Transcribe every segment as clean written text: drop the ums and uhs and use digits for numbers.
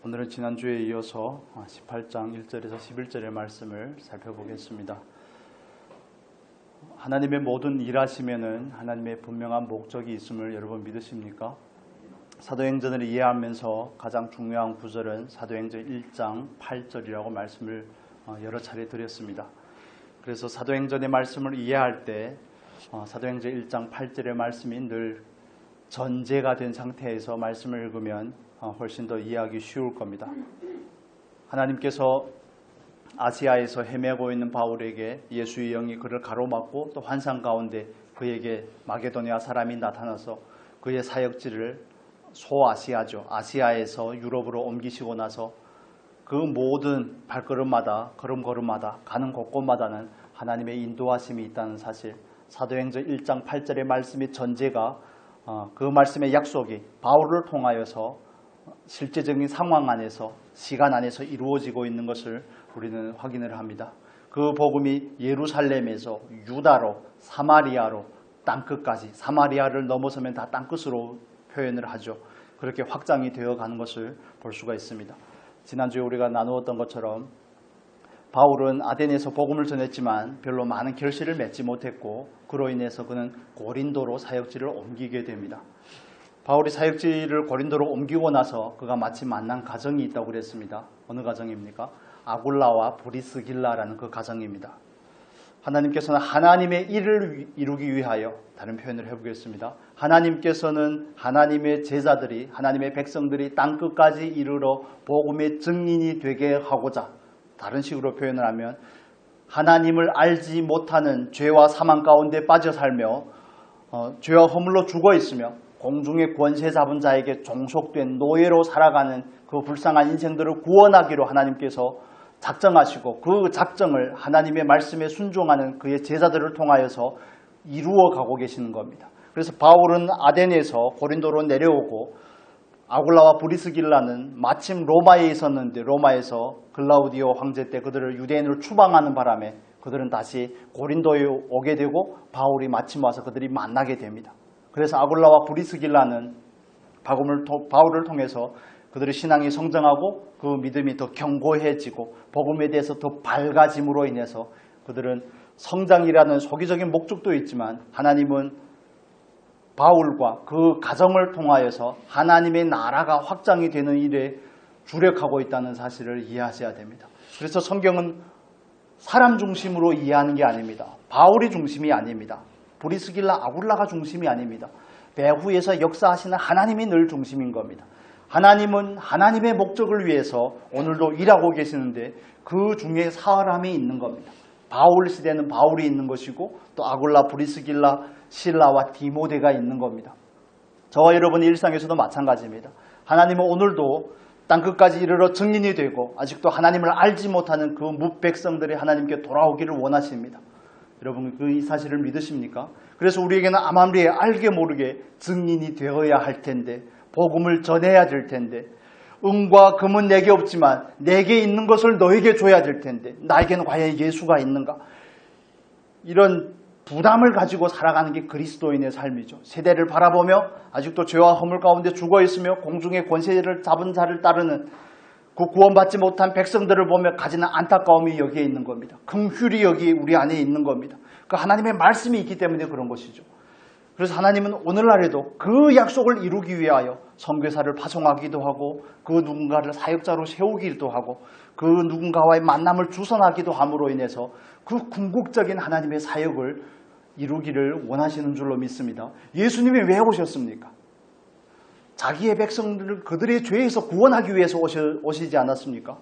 오늘은 지난주에 이어서 18장 1절에서 11절의 말씀을 살펴보겠습니다. 하나님의 모든 일하시면은 하나님의 분명한 목적이 있음을 여러분 믿으십니까? 사도행전을 이해하면서 가장 중요한 구절은 사도행전 1장 8절이라고 말씀을 여러 차례 드렸습니다. 그래서 사도행전의 말씀을 이해할 때 사도행전 1장 8절의 말씀이 늘 전제가 된 상태에서 말씀을 읽으면 훨씬 더 이해하기 쉬울 겁니다. 하나님께서 아시아에서 헤매고 있는 바울에게 예수의 영이 그를 가로막고 또 환상 가운데 그에게 마게도니아 사람이 나타나서 그의 사역지를 소아시아죠. 아시아에서 유럽으로 옮기시고 나서 그 모든 발걸음마다 걸음걸음마다 가는 곳곳마다는 하나님의 인도하심이 있다는 사실, 사도행전 1장 8절의 말씀의 전제가 그 말씀의 약속이 바울을 통하여서 실제적인 상황 안에서 시간 안에서 이루어지고 있는 것을 우리는 확인을 합니다. 그 복음이 예루살렘에서 유다로 사마리아로 땅끝까지, 사마리아를 넘어서면 다 땅끝으로 표현을 하죠. 그렇게 확장이 되어가는 것을 볼 수가 있습니다. 지난주에 우리가 나누었던 것처럼 바울은 아덴에서 복음을 전했지만 별로 많은 결실을 맺지 못했고 그로 인해서 그는 고린도로 사역지를 옮기게 됩니다. 바울이 사역지를 고린도로 옮기고 나서 그가 마침 만난 가정이 있다고 그랬습니다. 어느 가정입니까? 아굴라와 브리스길라라는 그 가정입니다. 하나님께서는 하나님의 일을 이루기 위하여, 다른 표현을 해보겠습니다. 하나님께서는 하나님의 제자들이, 하나님의 백성들이 땅끝까지 이르러 복음의 증인이 되게 하고자, 다른 식으로 표현을 하면 하나님을 알지 못하는 죄와 사망 가운데 빠져 살며 죄와 허물로 죽어 있으며 공중의 권세 잡은 자에게 종속된 노예로 살아가는 그 불쌍한 인생들을 구원하기로 하나님께서 작정하시고 그 작정을 하나님의 말씀에 순종하는 그의 제자들을 통하여서 이루어 가고 계시는 겁니다. 그래서 바울은 아덴에서 고린도로 내려오고 아굴라와 브리스길라는 마침 로마에 있었는데 로마에서 글라우디오 황제 때 그들을 유대인으로 추방하는 바람에 그들은 다시 고린도에 오게 되고 바울이 마침 와서 그들이 만나게 됩니다. 그래서 아굴라와 브리스길라는 바울을 통해서 그들의 신앙이 성장하고 그 믿음이 더 견고해지고 복음에 대해서 더 밝아짐으로 인해서 그들은 성장이라는 소기적인 목적도 있지만 하나님은 바울과 그 가정을 통하여서 하나님의 나라가 확장이 되는 일에 주력하고 있다는 사실을 이해하셔야 됩니다. 그래서 성경은 사람 중심으로 이해하는 게 아닙니다. 바울이 중심이 아닙니다. 브리스길라, 아굴라가 중심이 아닙니다. 배후에서 역사하시는 하나님이 늘 중심인 겁니다. 하나님은 하나님의 목적을 위해서 오늘도 일하고 계시는데 그 중에 사람이 있는 겁니다. 바울 시대는 바울이 있는 것이고 또 아굴라, 브리스길라, 실라와 디모데가 있는 겁니다. 저와 여러분의 일상에서도 마찬가지입니다. 하나님은 오늘도 땅끝까지 이르러 증인이 되고 아직도 하나님을 알지 못하는 그 무백성들이 하나님께 돌아오기를 원하십니다. 여러분 그 사실을 믿으십니까? 그래서 우리에게는 암암리에 알게 모르게 증인이 되어야 할 텐데 복음을 전해야 될 텐데 은과 금은 내게 없지만 내게 있는 것을 너에게 줘야 될 텐데 나에게는 과연 예수가 있는가? 이런 부담을 가지고 살아가는 게 그리스도인의 삶이죠. 세대를 바라보며 아직도 죄와 허물 가운데 죽어있으며 공중의 권세를 잡은 자를 따르는 그 구원받지 못한 백성들을 보며 가지는 안타까움이 여기에 있는 겁니다. 긍휼이 여기 우리 안에 있는 겁니다. 그 하나님의 말씀이 있기 때문에 그런 것이죠. 그래서 하나님은 오늘날에도 그 약속을 이루기 위하여 선교사를 파송하기도 하고 그 누군가를 사역자로 세우기도 하고 그 누군가와의 만남을 주선하기도 함으로 인해서 그 궁극적인 하나님의 사역을 이루기를 원하시는 줄로 믿습니다. 예수님이 왜 오셨습니까? 자기의 백성들을 그들의 죄에서 구원하기 위해서 오시지 않았습니까?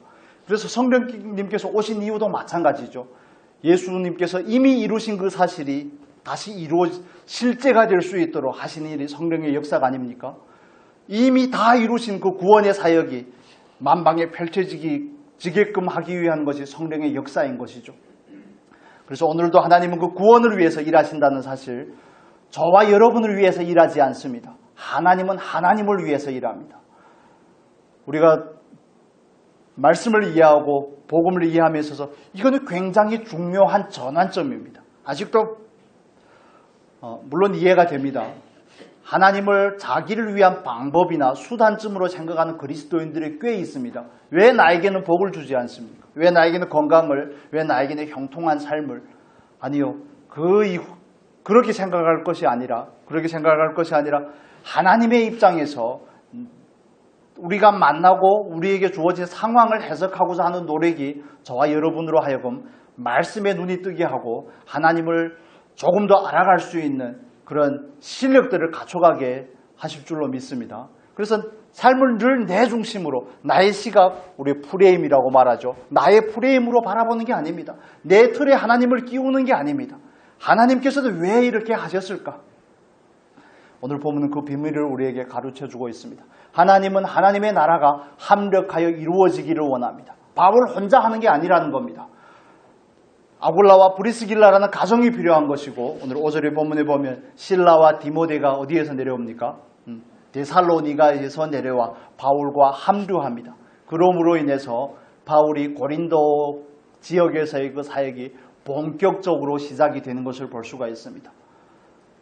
그래서 성령님께서 오신 이유도 마찬가지죠. 예수님께서 이미 이루신 그 사실이 다시 실제가 될 수 있도록 하신 일이 성령의 역사가 아닙니까? 이미 다 이루신 그 구원의 사역이 만방에 펼쳐지게끔 하기 위한 것이 성령의 역사인 것이죠. 그래서 오늘도 하나님은 그 구원을 위해서 일하신다는 사실, 저와 여러분을 위해서 일하지 않습니다. 하나님은 하나님을 위해서 일합니다. 우리가 말씀을 이해하고 복음을 이해함에 있어서 이거는 굉장히 중요한 전환점입니다. 아직도 물론 이해가 됩니다. 하나님을 자기를 위한 방법이나 수단쯤으로 생각하는 그리스도인들이 꽤 있습니다. 왜 나에게는 복을 주지 않습니까? 왜 나에게는 건강을, 왜 나에게는 형통한 삶을? 아니요. 그렇게 생각할 것이 아니라 하나님의 입장에서 우리가 만나고 우리에게 주어진 상황을 해석하고자 하는 노력이 저와 여러분으로 하여금 말씀에 눈이 뜨게 하고 하나님을 조금 더 알아갈 수 있는 그런 실력들을 갖춰가게 하실 줄로 믿습니다. 그래서 삶을 늘 내 중심으로, 나의 시각, 우리 프레임이라고 말하죠. 나의 프레임으로 바라보는 게 아닙니다. 내 틀에 하나님을 끼우는 게 아닙니다. 하나님께서도 왜 이렇게 하셨을까? 오늘 보면 그 비밀을 우리에게 가르쳐주고 있습니다. 하나님은 하나님의 나라가 합력하여 이루어지기를 원합니다. 바울 혼자 하는 게 아니라는 겁니다. 아굴라와 브리스길라라는 가정이 필요한 것이고, 오늘 5절의 본문에 보면 실라와 디모데가 어디에서 내려옵니까? 데살로니가에서 내려와 바울과 합류합니다. 그러므로 인해서 바울이 고린도 지역에서의 그 사역이 본격적으로 시작이 되는 것을 볼 수가 있습니다.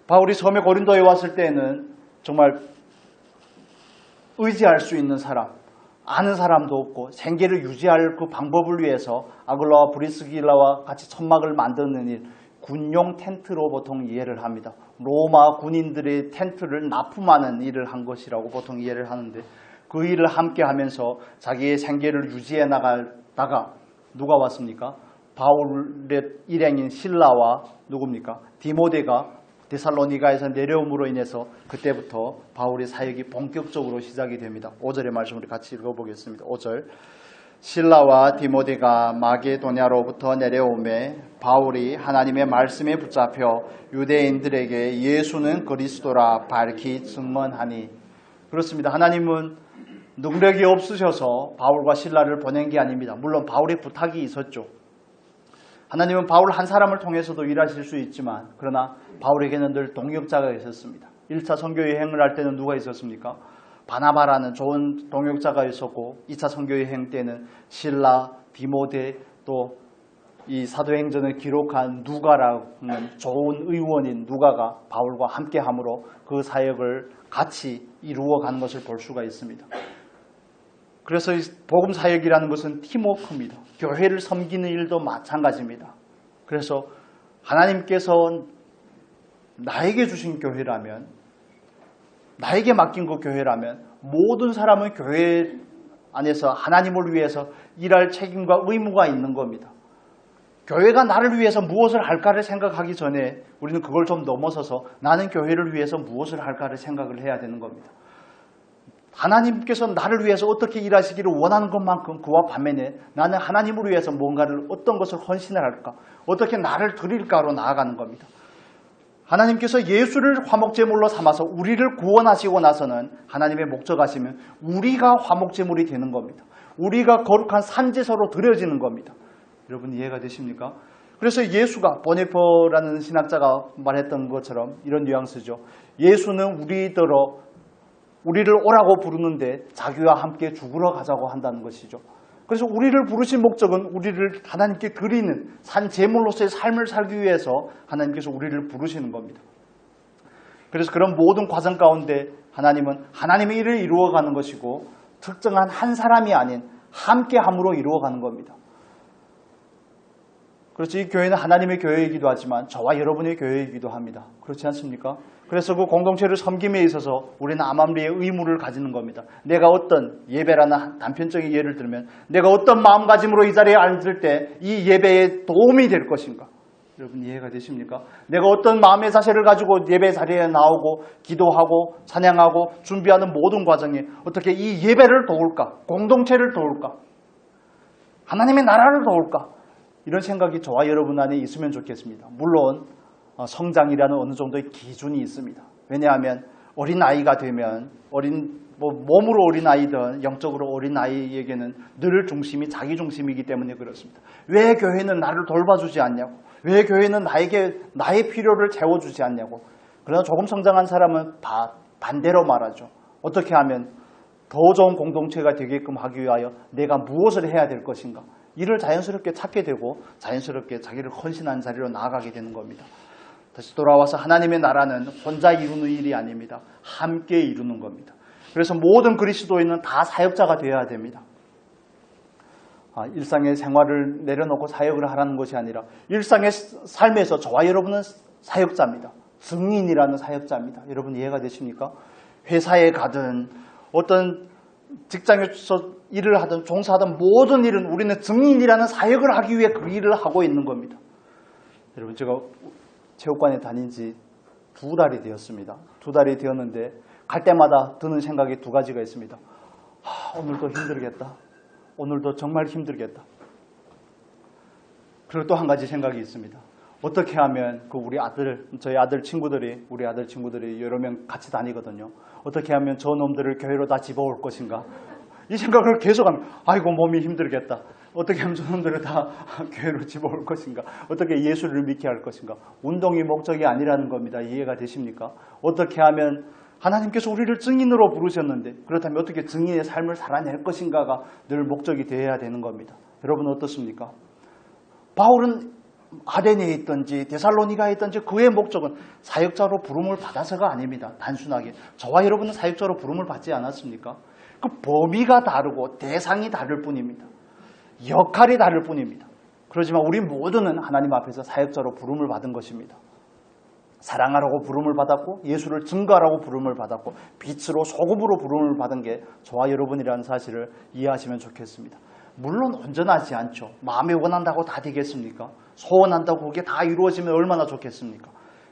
바울이 처음에 고린도에 왔을 때는 정말 의지할 수 있는 사람, 아는 사람도 없고 생계를 유지할 그 방법을 위해서 아굴라와 브리스길라와 같이 천막을 만드는 일, 군용 텐트로 보통 이해를 합니다. 로마 군인들의 텐트를 납품하는 일을 한 것이라고 보통 이해를 하는데, 그 일을 함께 하면서 자기의 생계를 유지해 나가다가 누가 왔습니까? 바울의 일행인 실라와 누굽니까? 디모데가 데살로니가에서 내려옴으로 인해서 그때부터 바울의 사역이 본격적으로 시작이 됩니다. 5절의 말씀을 같이 읽어보겠습니다. 5절. 실라와 디모데가 마게도냐로부터 내려오매 바울이 하나님의 말씀에 붙잡혀 유대인들에게 예수는 그리스도라 밝히 증언하니. 그렇습니다. 하나님은 능력이 없으셔서 바울과 실라를 보낸 게 아닙니다. 물론 바울의 부탁이 있었죠. 하나님은 바울 한 사람을 통해서도 일하실 수 있지만, 그러나 바울에게는 늘 동역자가 있었습니다. 1차 선교여행을 할 때는 누가 있었습니까? 바나바라는 좋은 동역자가 있었고, 2차 선교여행 때는 실라, 디모데, 또 이 사도행전을 기록한 누가라는 좋은 의원인 누가가 바울과 함께함으로 그 사역을 같이 이루어가는 것을 볼 수가 있습니다. 그래서 복음 사역이라는 것은 팀워크입니다. 교회를 섬기는 일도 마찬가지입니다. 그래서 하나님께서 나에게 주신 교회라면, 나에게 맡긴 그 교회라면 모든 사람은 교회 안에서 하나님을 위해서 일할 책임과 의무가 있는 겁니다. 교회가 나를 위해서 무엇을 할까를 생각하기 전에 우리는 그걸 좀 넘어서서 나는 교회를 위해서 무엇을 할까를 생각을 해야 되는 겁니다. 하나님께서 나를 위해서 어떻게 일하시기를 원하는 것만큼 그와 반면에 나는 하나님을 위해서 뭔가를 어떤 것을 헌신을 할까, 어떻게 나를 드릴까로 나아가는 겁니다. 하나님께서 예수를 화목제물로 삼아서 우리를 구원하시고 나서는 하나님의 목적하시면 우리가 화목제물이 되는 겁니다. 우리가 거룩한 산제사로 드려지는 겁니다. 여러분 이해가 되십니까? 그래서 예수가, 보네퍼라는 신학자가 말했던 것처럼 이런 뉘앙스죠. 예수는 우리를 오라고 부르는데 자기와 함께 죽으러 가자고 한다는 것이죠. 그래서 우리를 부르신 목적은 우리를 하나님께 드리는 산 제물로서의 삶을 살기 위해서 하나님께서 우리를 부르시는 겁니다. 그래서 그런 모든 과정 가운데 하나님은 하나님의 일을 이루어가는 것이고, 특정한 한 사람이 아닌 함께함으로 이루어가는 겁니다. 그렇죠. 이 교회는 하나님의 교회이기도 하지만 저와 여러분의 교회이기도 합니다. 그렇지 않습니까? 그래서 그 공동체를 섬김에 있어서 우리는 암암리의 의무를 가지는 겁니다. 내가 어떤 예배라는 단편적인 예를 들면 내가 어떤 마음가짐으로 이 자리에 앉을 때 이 예배에 도움이 될 것인가? 여러분 이해가 되십니까? 내가 어떤 마음의 자세를 가지고 예배 자리에 나오고 기도하고 찬양하고 준비하는 모든 과정에 어떻게 이 예배를 도울까? 공동체를 도울까? 하나님의 나라를 도울까? 이런 생각이 저와 여러분 안에 있으면 좋겠습니다. 물론 성장이라는 어느 정도의 기준이 있습니다. 왜냐하면 어린아이가 되면 몸으로 어린아이든 영적으로 어린아이에게는 늘 중심이 자기 중심이기 때문에 그렇습니다. 왜 교회는 나를 돌봐주지 않냐고, 왜 교회는 나의 필요를 채워주지 않냐고. 그러나 조금 성장한 사람은 반대로 말하죠. 어떻게 하면 더 좋은 공동체가 되게끔 하기 위하여 내가 무엇을 해야 될 것인가, 이를 자연스럽게 찾게 되고 자연스럽게 자기를 헌신한 자리로 나아가게 되는 겁니다. 다시 돌아와서 하나님의 나라는 혼자 이루는 일이 아닙니다. 함께 이루는 겁니다. 그래서 모든 그리스도인은 다 사역자가 되어야 됩니다. 일상의 생활을 내려놓고 사역을 하라는 것이 아니라 일상의 삶에서 저와 여러분은 사역자입니다. 증인이라는 사역자입니다. 여러분 이해가 되십니까? 회사에 가든 어떤 직장에서 일을 하든 종사하든 모든 일은 우리는 증인이라는 사역을 하기 위해 그 일을 하고 있는 겁니다. 여러분 제가 체육관에 다닌 지 2달이 되었습니다. 2달이 되었는데 갈 때마다 드는 생각이 2가지가 있습니다. 오늘도 힘들겠다. 오늘도 정말 힘들겠다. 그리고 또 한 가지 생각이 있습니다. 어떻게 하면 저희 아들 친구들이, 우리 아들 친구들이 여러 명 같이 다니거든요. 어떻게 하면 저 놈들을 교회로 다 집어올 것인가. 이 생각을 계속하면 아이고 몸이 힘들겠다. 어떻게 하면 저 놈들을 다 교회로 집어올 것인가. 어떻게 예수를 믿게 할 것인가. 운동이 목적이 아니라는 겁니다. 이해가 되십니까? 어떻게 하면 하나님께서 우리를 증인으로 부르셨는데 그렇다면 어떻게 증인의 삶을 살아낼 것인가가 늘 목적이 되어야 되는 겁니다. 여러분 어떻습니까? 바울은 아덴에 있든지 데살로니가에 있든지 그의 목적은 사역자로 부름을 받아서가 아닙니다. 단순하게 저와 여러분은 사역자로 부름을 받지 않았습니까? 그 범위가 다르고 대상이 다를 뿐입니다. 역할이 다를 뿐입니다. 그렇지만 우리 모두는 하나님 앞에서 사역자로 부름을 받은 것입니다. 사랑하라고 부름을 받았고 예수를 증거하라고 부름을 받았고 빛으로 소금으로 부름을 받은 게 저와 여러분이라는 사실을 이해하시면 좋겠습니다. 물론 온전하지 않죠. 마음에 원한다고 다 되겠습니까? 소원한다고 그게 다 이루어지면 얼마나 좋겠습니까?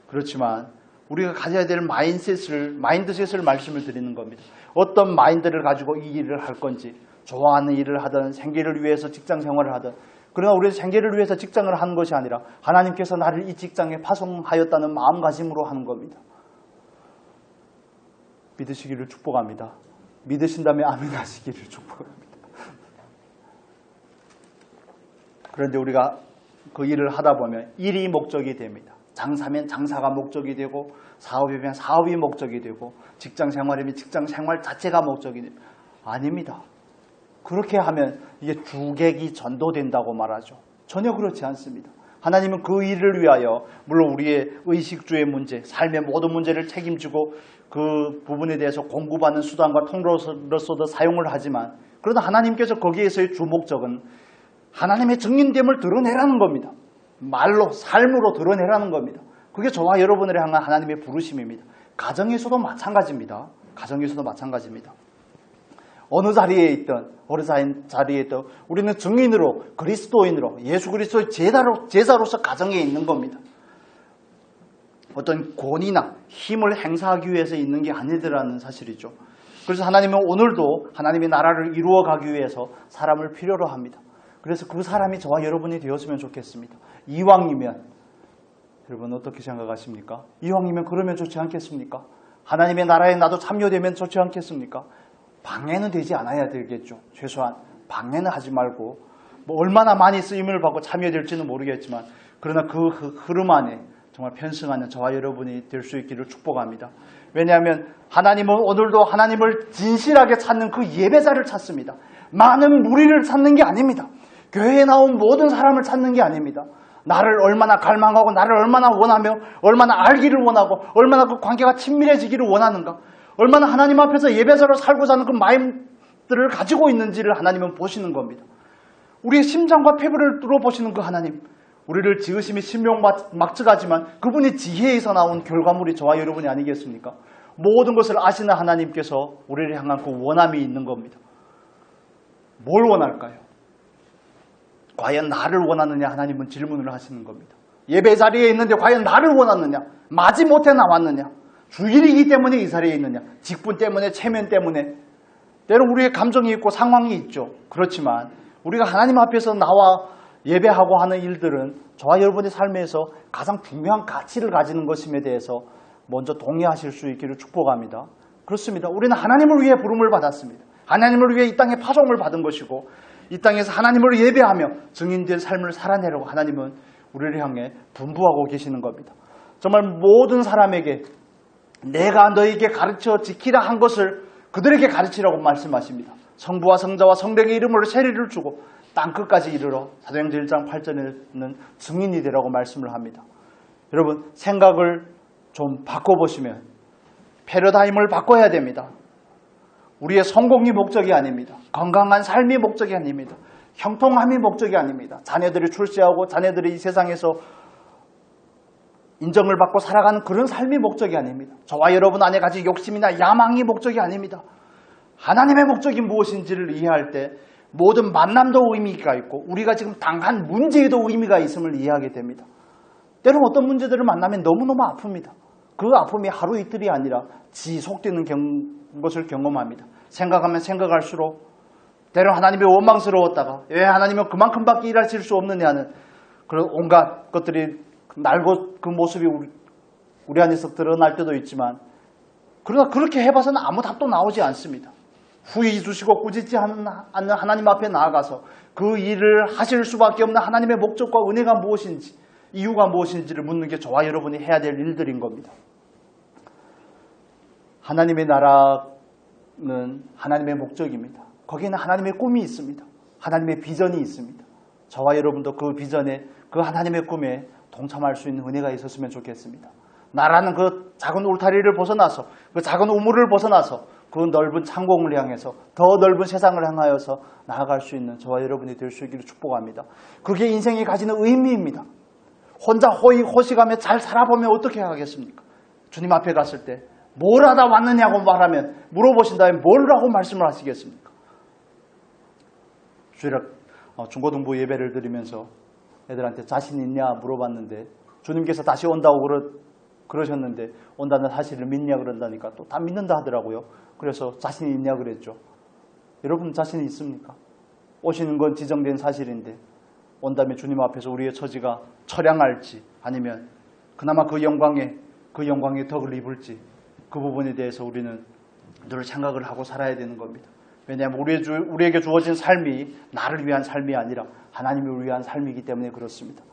그렇지만 우리가 가져야 될 마인드셋을 말씀을 드리는 겁니다. 어떤 마인드를 가지고 이 일을 할 건지, 좋아하는 일을 하든 생계를 위해서 직장 생활을 하든, 그러나 우리는 생계를 위해서 직장을 하는 것이 아니라 하나님께서 나를 이 직장에 파송하였다는 마음가짐으로 하는 겁니다. 믿으시기를 축복합니다. 믿으신다면 아멘 하시기를 축복합니다. 그런데 우리가 그 일을 하다 보면 일이 목적이 됩니다. 장사면 장사가 목적이 되고 사업이면 사업이 목적이 되고 직장 생활이면 직장 생활 자체가 목적이 됩니다. 아닙니다. 그렇게 하면 이게 주객이 전도된다고 말하죠. 전혀 그렇지 않습니다. 하나님은 그 일을 위하여 물론 우리의 의식주의 문제, 삶의 모든 문제를 책임지고 그 부분에 대해서 공급하는 수단과 통로로서도 사용을 하지만 그러나 하나님께서 거기에서의 주 목적은 하나님의 증인됨을 드러내라는 겁니다. 말로, 삶으로 드러내라는 겁니다. 그게 저와 여러분을 향한 하나님의 부르심입니다. 가정에서도 마찬가지입니다. 가정에서도 마찬가지입니다. 어느 자리에 있든 우리는 증인으로 그리스도인으로 예수 그리스도의 제자로서 가정에 있는 겁니다. 어떤 권위나 힘을 행사하기 위해서 있는 게 아니더라는 사실이죠. 그래서 하나님은 오늘도 하나님의 나라를 이루어가기 위해서 사람을 필요로 합니다. 그래서 그 사람이 저와 여러분이 되었으면 좋겠습니다. 이왕이면 여러분 어떻게 생각하십니까? 이왕이면 그러면 좋지 않겠습니까? 하나님의 나라에 나도 참여되면 좋지 않겠습니까? 방해는 되지 않아야 되겠죠. 최소한 방해는 하지 말고 뭐 얼마나 많이 쓰임을 받고 참여될지는 모르겠지만 그러나 그 흐름 안에 정말 편승하는 저와 여러분이 될 수 있기를 축복합니다. 왜냐하면 하나님은 오늘도 하나님을 진실하게 찾는 그 예배자를 찾습니다. 많은 무리를 찾는 게 아닙니다. 교회에 나온 모든 사람을 찾는 게 아닙니다. 나를 얼마나 갈망하고 나를 얼마나 원하며 얼마나 알기를 원하고 얼마나 그 관계가 친밀해지기를 원하는가, 얼마나 하나님 앞에서 예배자로 살고자 하는 그 마음들을 가지고 있는지를 하나님은 보시는 겁니다. 우리의 심장과 폐부를 뚫어보시는 그 하나님, 우리를 지으심이 신명막측하지만 그분의 지혜에서 나온 결과물이 저와 여러분이 아니겠습니까? 모든 것을 아시는 하나님께서 우리를 향한 그 원함이 있는 겁니다. 뭘 원할까요? 과연 나를 원하느냐 하나님은 질문을 하시는 겁니다. 예배 자리에 있는데 과연 나를 원하느냐? 마지못해 나왔느냐? 주일이기 때문에 이 자리에 있느냐? 직분 때문에, 체면 때문에. 때론 우리의 감정이 있고 상황이 있죠. 그렇지만 우리가 하나님 앞에서 나와 예배하고 하는 일들은 저와 여러분의 삶에서 가장 중요한 가치를 가지는 것임에 대해서 먼저 동의하실 수 있기를 축복합니다. 그렇습니다. 우리는 하나님을 위해 부름을 받았습니다. 하나님을 위해 이 땅에 파송을 받은 것이고 이 땅에서 하나님을 예배하며 증인된 삶을 살아내려고 하나님은 우리를 향해 분부하고 계시는 겁니다. 정말 모든 사람에게 내가 너에게 가르쳐 지키라 한 것을 그들에게 가르치라고 말씀하십니다. 성부와 성자와 성령의 이름으로 세례를 주고 땅끝까지 이르러 사도행전 1장 8절에는 증인이 되라고 말씀을 합니다. 여러분 생각을 좀 바꿔보시면 패러다임을 바꿔야 됩니다. 우리의 성공이 목적이 아닙니다. 건강한 삶이 목적이 아닙니다. 형통함이 목적이 아닙니다. 자녀들이 출세하고 자녀들이 이 세상에서 인정을 받고 살아가는 그런 삶이 목적이 아닙니다. 저와 여러분 안에 가진 욕심이나 야망이 목적이 아닙니다. 하나님의 목적이 무엇인지를 이해할 때 모든 만남도 의미가 있고 우리가 지금 당한 문제에도 의미가 있음을 이해하게 됩니다. 때로는 어떤 문제들을 만나면 너무너무 아픕니다. 그 아픔이 하루 이틀이 아니라 지속되는 것을 경험합니다. 생각하면 생각할수록 때로는 하나님이 원망스러웠다가 왜 하나님은 그만큼밖에 일하실 수 없느냐는 그런 온갖 것들이 날고 그 모습이 우리 안에서 드러날 때도 있지만 그러나 그렇게 해봐서는 아무 답도 나오지 않습니다. 후회 주시고 꾸짖지 않는 하나님 앞에 나아가서 그 일을 하실 수밖에 없는 하나님의 목적과 은혜가 무엇인지 이유가 무엇인지를 묻는 게 저와 여러분이 해야 될 일들인 겁니다. 하나님의 나라는 하나님의 목적입니다. 거기에는 하나님의 꿈이 있습니다. 하나님의 비전이 있습니다. 저와 여러분도 그 비전에 그 하나님의 꿈에 동참할 수 있는 은혜가 있었으면 좋겠습니다. 나라는 그 작은 울타리를 벗어나서 그 작은 우물을 벗어나서 그 넓은 창공을 향해서 더 넓은 세상을 향하여서 나아갈 수 있는 저와 여러분이 될 수 있기를 축복합니다. 그게 인생이 가지는 의미입니다. 혼자 호의호식하며 잘 살아보면 어떻게 하겠습니까? 주님 앞에 갔을 때 뭘 하다 왔느냐고 말하면 물어보신다면 뭐라고 말씀을 하시겠습니까? 주일에 중고등부 예배를 드리면서 애들한테 자신 있냐 물어봤는데 주님께서 다시 온다고 그러셨는데 온다는 사실을 믿냐 그런다니까 또 다 믿는다 하더라고요. 그래서 자신이 있냐 그랬죠. 여러분 자신이 있습니까? 오시는 건 지정된 사실인데 온다면 주님 앞에서 우리의 처지가 처량할지 아니면 그나마 그 영광의 덕을 입을지 그 부분에 대해서 우리는 늘 생각을 하고 살아야 되는 겁니다. 왜냐하면 우리에게 주어진 삶이 나를 위한 삶이 아니라 하나님을 위한 삶이기 때문에 그렇습니다.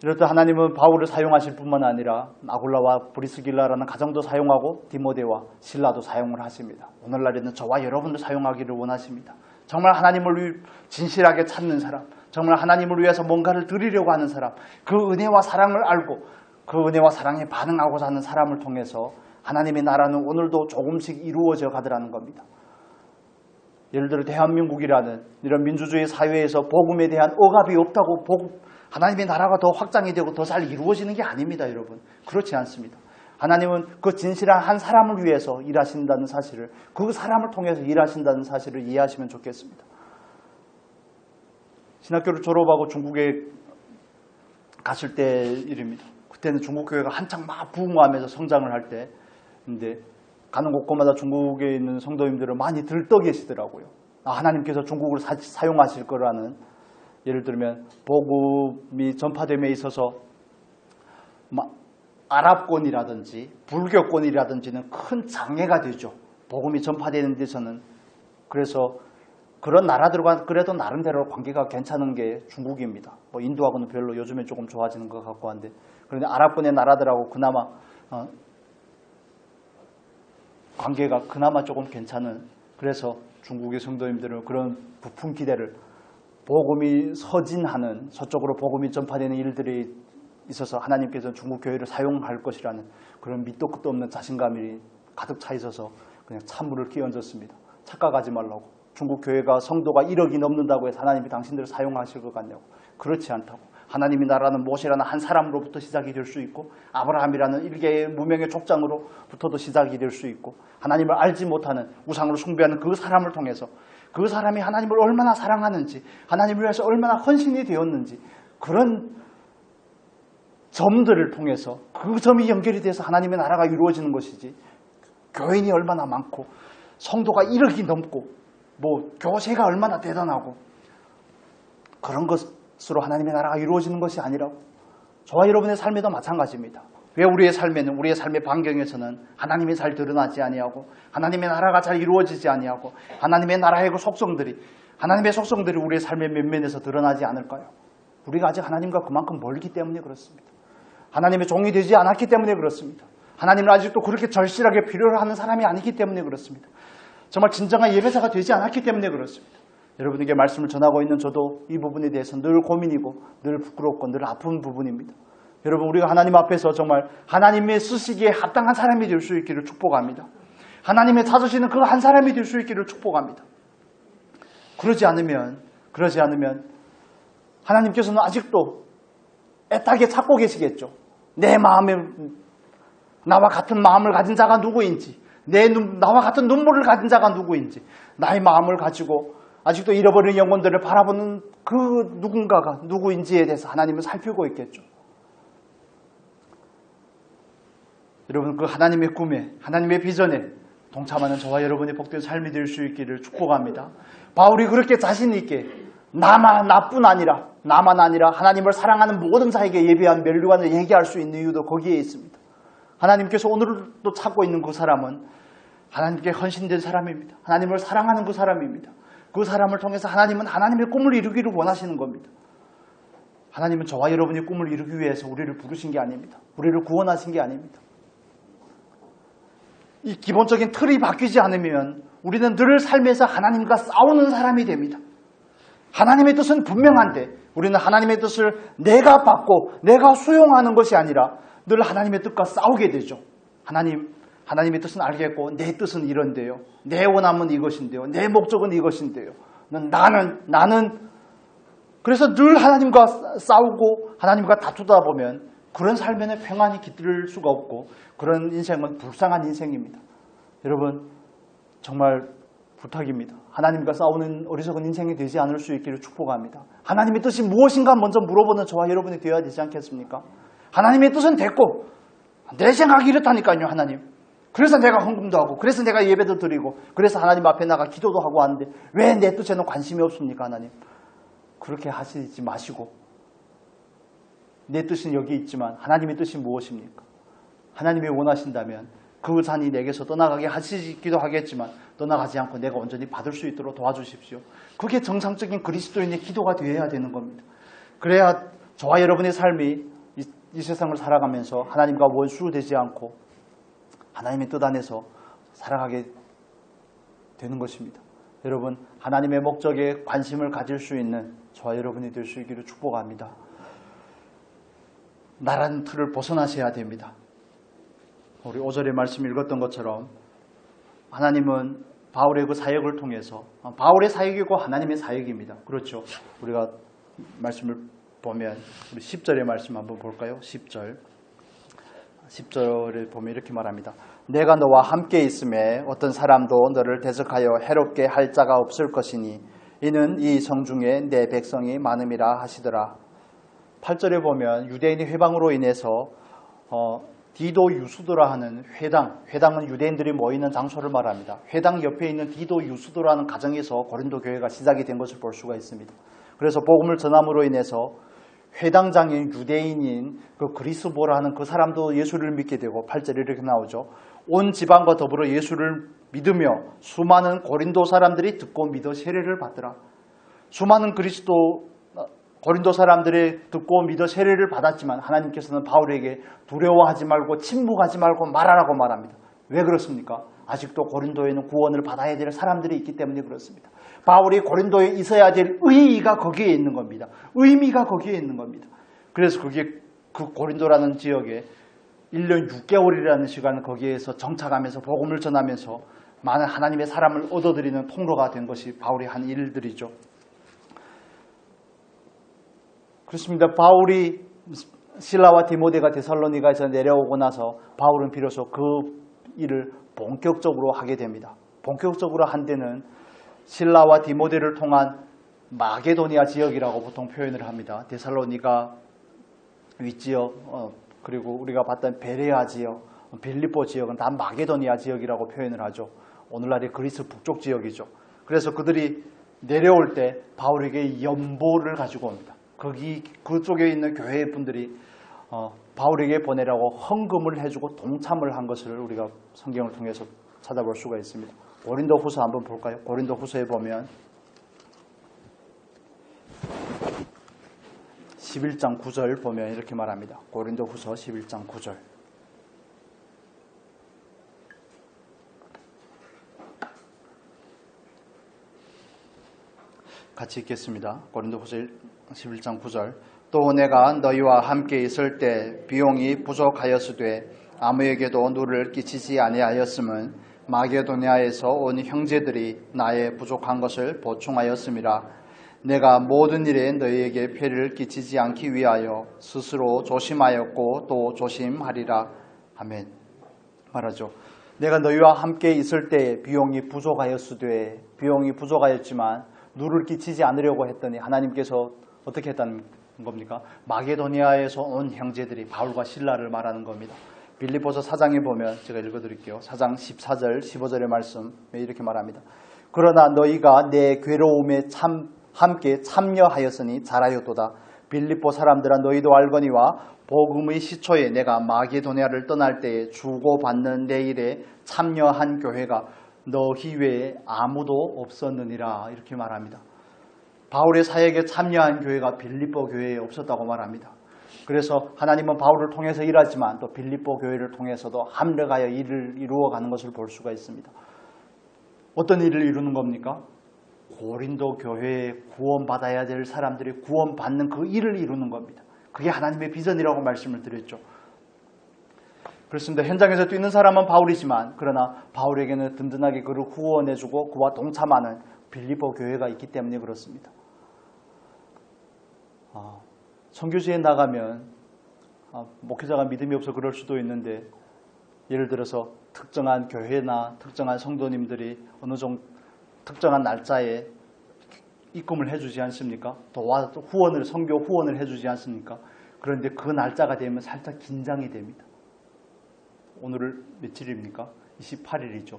이럴 때 하나님은 바울을 사용하실 뿐만 아니라 아굴라와 브리스길라라는 가정도 사용하고 디모데와 실라도 사용을 하십니다. 오늘날에는 저와 여러분도 사용하기를 원하십니다. 정말 하나님을 진실하게 찾는 사람, 정말 하나님을 위해서 뭔가를 드리려고 하는 사람, 그 은혜와 사랑을 알고 그 은혜와 사랑에 반응하고자 하는 사람을 통해서 하나님의 나라는 오늘도 조금씩 이루어져 가더라는 겁니다. 예를 들어 대한민국이라는 이런 민주주의 사회에서 복음에 대한 억압이 없다고 하나님의 나라가 더 확장이 되고 더 잘 이루어지는 게 아닙니다, 여러분. 그렇지 않습니다. 하나님은 그 진실한 한 사람을 위해서 일하신다는 사실을, 그 사람을 통해서 일하신다는 사실을 이해하시면 좋겠습니다. 신학교를 졸업하고 중국에 갔을 때 일입니다. 그때는 중국교회가 한창 막 부흥하면서 성장을 할 때, 근데 가는 곳곳마다 중국에 있는 성도님들을 많이 들떠 계시더라고요. 하나님께서 중국을 사용하실 거라는, 예를 들면 복음이 전파됨에 있어서 아랍권이라든지 불교권이라든지는 큰 장애가 되죠. 복음이 전파되는 데서는. 그래서 그런 나라들과 그래도 나름대로 관계가 괜찮은 게 중국입니다. 인도하고는 별로 요즘에 조금 좋아지는 것 같고 한데, 그런데 아랍권의 나라들하고 그나마 관계가 그나마 조금 괜찮은, 그래서 중국의 성도님들은 그런 부푼 기대를, 복음이 서진하는, 서쪽으로 복음이 전파되는 일들이 있어서 하나님께서 중국 교회를 사용할 것이라는 그런 밑도 끝도 없는 자신감이 가득 차 있어서 그냥 찬물을 끼얹었습니다. 착각하지 말라고. 중국 교회가 성도가 1억이 넘는다고 해서 하나님이 당신들을 사용하실 것 같냐고. 그렇지 않다고. 하나님의 나라는 모세라는 한 사람으로부터 시작이 될 수 있고, 아브라함이라는 일개의 무명의 족장으로부터도 시작이 될 수 있고, 하나님을 알지 못하는 우상으로 숭배하는 그 사람을 통해서 그 사람이 하나님을 얼마나 사랑하는지, 하나님을 위해서 얼마나 헌신이 되었는지, 그런 점들을 통해서 그 점이 연결이 돼서 하나님의 나라가 이루어지는 것이지, 교인이 얼마나 많고 성도가 1억이 넘고 교세가 얼마나 대단하고 그런 것으로 하나님의 나라가 이루어지는 것이 아니라고. 저와 여러분의 삶에도 마찬가지입니다. 왜 우리의 삶에는, 우리의 삶의 반경에서는 하나님이 잘 드러나지 아니하고 하나님의 나라가 잘 이루어지지 아니하고 하나님의 나라의 그 속성들이, 하나님의 속성들이 우리의 삶의 면면에서 드러나지 않을까요? 우리가 아직 하나님과 그만큼 멀기 때문에 그렇습니다. 하나님의 종이 되지 않았기 때문에 그렇습니다. 하나님을 아직도 그렇게 절실하게 필요로 하는 사람이 아니기 때문에 그렇습니다. 정말 진정한 예배자가 되지 않았기 때문에 그렇습니다. 여러분에게 말씀을 전하고 있는 저도 이 부분에 대해서 늘 고민이고 늘 부끄럽고 늘 아픈 부분입니다. 여러분, 우리가 하나님 앞에서 정말 하나님의 쓰시기에 합당한 사람이 될 수 있기를 축복합니다. 하나님의 찾으시는 그 한 사람이 될 수 있기를 축복합니다. 그러지 않으면 하나님께서는 아직도 애타게 찾고 계시겠죠. 내 마음에 나와 같은 마음을 가진 자가 누구인지, 나와 같은 눈물을 가진 자가 누구인지, 나의 마음을 가지고 아직도 잃어버린 영혼들을 바라보는 그 누군가가 누구인지에 대해서 하나님은 살피고 있겠죠. 여러분, 그 하나님의 꿈에, 하나님의 비전에 동참하는 저와 여러분의 복된 삶이 될 수 있기를 축복합니다. 바울이 그렇게 자신 있게 나만 아니라 하나님을 사랑하는 모든 자에게 예비한 면류관을 얘기할 수 있는 이유도 거기에 있습니다. 하나님께서 오늘도 찾고 있는 그 사람은 하나님께 헌신된 사람입니다. 하나님을 사랑하는 그 사람입니다. 그 사람을 통해서 하나님은 하나님의 꿈을 이루기를 원하시는 겁니다. 하나님은 저와 여러분의 꿈을 이루기 위해서 우리를 부르신 게 아닙니다. 우리를 구원하신 게 아닙니다. 이 기본적인 틀이 바뀌지 않으면 우리는 늘 삶에서 하나님과 싸우는 사람이 됩니다. 하나님의 뜻은 분명한데 우리는 하나님의 뜻을 내가 받고 내가 수용하는 것이 아니라 늘 하나님의 뜻과 싸우게 되죠. 하나님의 뜻은 알겠고 내 뜻은 이런데요. 내 원함은 이것인데요. 내 목적은 이것인데요. 나는 그래서 늘 하나님과 싸우고 하나님과 다투다 보면 그런 삶에는 평안이 깃들 수가 없고 그런 인생은 불쌍한 인생입니다. 여러분, 정말 부탁입니다. 하나님과 싸우는 어리석은 인생이 되지 않을 수 있기를 축복합니다. 하나님의 뜻이 무엇인가 먼저 물어보는 저와 여러분이 되어야 되지 않겠습니까? 하나님의 뜻은 됐고 내 생각이 이렇다니까요. 하나님, 그래서 내가 헌금도 하고 그래서 내가 예배도 드리고 그래서 하나님 앞에 나가 기도도 하고 하는데 왜 내 뜻에는 관심이 없습니까? 하나님, 그렇게 하시지 마시고 내 뜻은 여기 있지만 하나님의 뜻이 무엇입니까? 하나님이 원하신다면 그 산이 내게서 떠나가게 하시기도 하겠지만 떠나가지 않고 내가 온전히 받을 수 있도록 도와주십시오. 그게 정상적인 그리스도인의 기도가 되어야 되는 겁니다. 그래야 저와 여러분의 삶이 이 세상을 살아가면서 하나님과 원수되지 않고 하나님의 뜻 안에서 살아가게 되는 것입니다. 여러분, 하나님의 목적에 관심을 가질 수 있는 저와 여러분이 될 수 있기를 축복합니다. 나라는 틀을 벗어나셔야 됩니다. 우리 5절의 말씀 읽었던 것처럼 하나님은 바울의 그 사역을 통해서 바울의 사역이고 하나님의 사역입니다. 그렇죠. 우리가 말씀을 보면 우리 10절의 말씀 한번 볼까요? 10절에 보면 이렇게 말합니다. 내가 너와 함께 있음에 어떤 사람도 너를 대적하여 해롭게 할 자가 없을 것이니 이는 이 성중에 내 백성이 많음이라 하시더라. 8절에 보면 유대인의 회방으로 인해서 디도 유수도라 하는 회당은 유대인들이 모이는 장소를 말합니다. 회당 옆에 있는 디도 유수도라는 가정에서 고린도 교회가 시작이 된 것을 볼 수가 있습니다. 그래서 복음을 전함으로 인해서 회당장인 유대인인 그 그리스보라는 그 사람도 예수를 믿게 되고 8절에 이렇게 나오죠. 온 지방과 더불어 예수를 믿으며 수많은 고린도 사람들이 듣고 믿어 세례를 받더라. 수많은 고린도 사람들이 듣고 믿어 세례를 받았지만 하나님께서는 바울에게 두려워하지 말고 침묵하지 말고 말하라고 말합니다. 왜 그렇습니까? 아직도 고린도에는 구원을 받아야 될 사람들이 있기 때문에 그렇습니다. 바울이 고린도에 있어야 될 의의가 거기에 있는 겁니다. 의미가 거기에 있는 겁니다. 그래서 그 고린도라는 지역에 1년 6개월이라는 시간을 거기에서 정착하면서 복음을 전하면서 많은 하나님의 사람을 얻어들이는 통로가 된 것이 바울이 한 일들이죠. 그렇습니다. 바울이 실라와 디모데가 데살로니가에서 내려오고 나서 바울은 비로소 그 일을 본격적으로 하게 됩니다. 본격적으로 한 데는 실라와 디모데를 통한 마게도니아 지역이라고 보통 표현을 합니다. 데살로니가 윗지역, 그리고 우리가 봤던 베레아 지역, 빌립보 지역은 다 마게도니아 지역이라고 표현을 하죠. 오늘날의 그리스 북쪽 지역이죠. 그래서 그들이 내려올 때 바울에게 연보를 가지고 옵니다. 그쪽에 있는 교회 분들이 바울에게 보내라고 헌금을 해주고 동참을 한 것을 우리가 성경을 통해서 찾아볼 수가 있습니다. 고린도 후서 한번 볼까요? 고린도 후서에 보면 11장 9절 보면 이렇게 말합니다. 고린도 후서 11장 9절. 같이 읽겠습니다. 고린도 후서 11장 9절. 또 내가 너희와 함께 있을 때 비용이 부족하였으되 아무에게도 누를 끼치지 아니하였음은 마게도냐에서 온 형제들이 나의 부족한 것을 보충하였음이라. 내가 모든 일에 너희에게 폐를 끼치지 않기 위하여 스스로 조심하였고 또 조심하리라. 아멘. 말하죠. 내가 너희와 함께 있을 때 비용이 부족하였으되, 비용이 부족하였지만 누를 끼치지 않으려고 했더니 하나님께서 어떻게 했다는 겁니까? 마게도니아에서 온 형제들이, 바울과 실라를 말하는 겁니다. 빌립보서 4장에 보면 제가 읽어드릴게요. 4장 14절 15절의 말씀 이렇게 말합니다. 그러나 너희가 내 괴로움에 함께 참여하였으니 잘하였도다. 빌립보 사람들아 너희도 알거니와 복음의 시초에 내가 마게도니아를 떠날 때에 주고받는 내 일에 참여한 교회가 너희 외에 아무도 없었느니라. 이렇게 말합니다. 바울의 사역에 참여한 교회가 빌립보 교회에 없었다고 말합니다. 그래서 하나님은 바울을 통해서 일하지만 또 빌립보 교회를 통해서도 합력하여 일을 이루어가는 것을 볼 수가 있습니다. 어떤 일을 이루는 겁니까? 고린도 교회에 구원받아야 될 사람들이 구원받는 그 일을 이루는 겁니다. 그게 하나님의 비전이라고 말씀을 드렸죠. 그렇습니다. 현장에서 뛰는 사람은 바울이지만 그러나 바울에게는 든든하게 그를 후원해주고 그와 동참하는 빌립보 교회가 있기 때문에 그렇습니다. 선교지에 나가면 목회자가 믿음이 없어 그럴 수도 있는데, 예를 들어서 특정한 교회나 특정한 성도님들이 어느 정도 특정한 날짜에 입금을 해주지 않습니까? 도와 후원을, 선교 후원을 해주지 않습니까? 그런데 그 날짜가 되면 살짝 긴장이 됩니다. 오늘 며칠입니까? 28일이죠.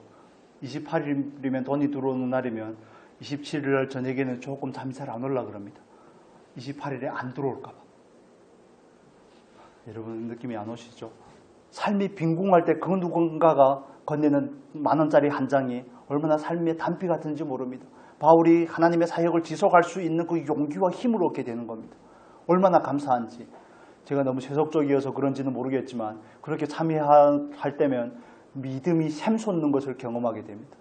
28일이면 돈이 들어오는 날이면 27일 저녁에는 조금 잠이 잘 안 올라 그럽니다. 28일에 안 들어올까 봐. 여러분 느낌이 안 오시죠? 삶이 빈궁할 때 그 누군가가 건네는 10,000원짜리 한 장이 얼마나 삶의 단비 같은지 모릅니다. 바울이 하나님의 사역을 지속할 수 있는 그 용기와 힘을 얻게 되는 겁니다. 얼마나 감사한지. 제가 너무 세속적이어서 그런지는 모르겠지만 그렇게 참여할 때면 믿음이 샘솟는 것을 경험하게 됩니다.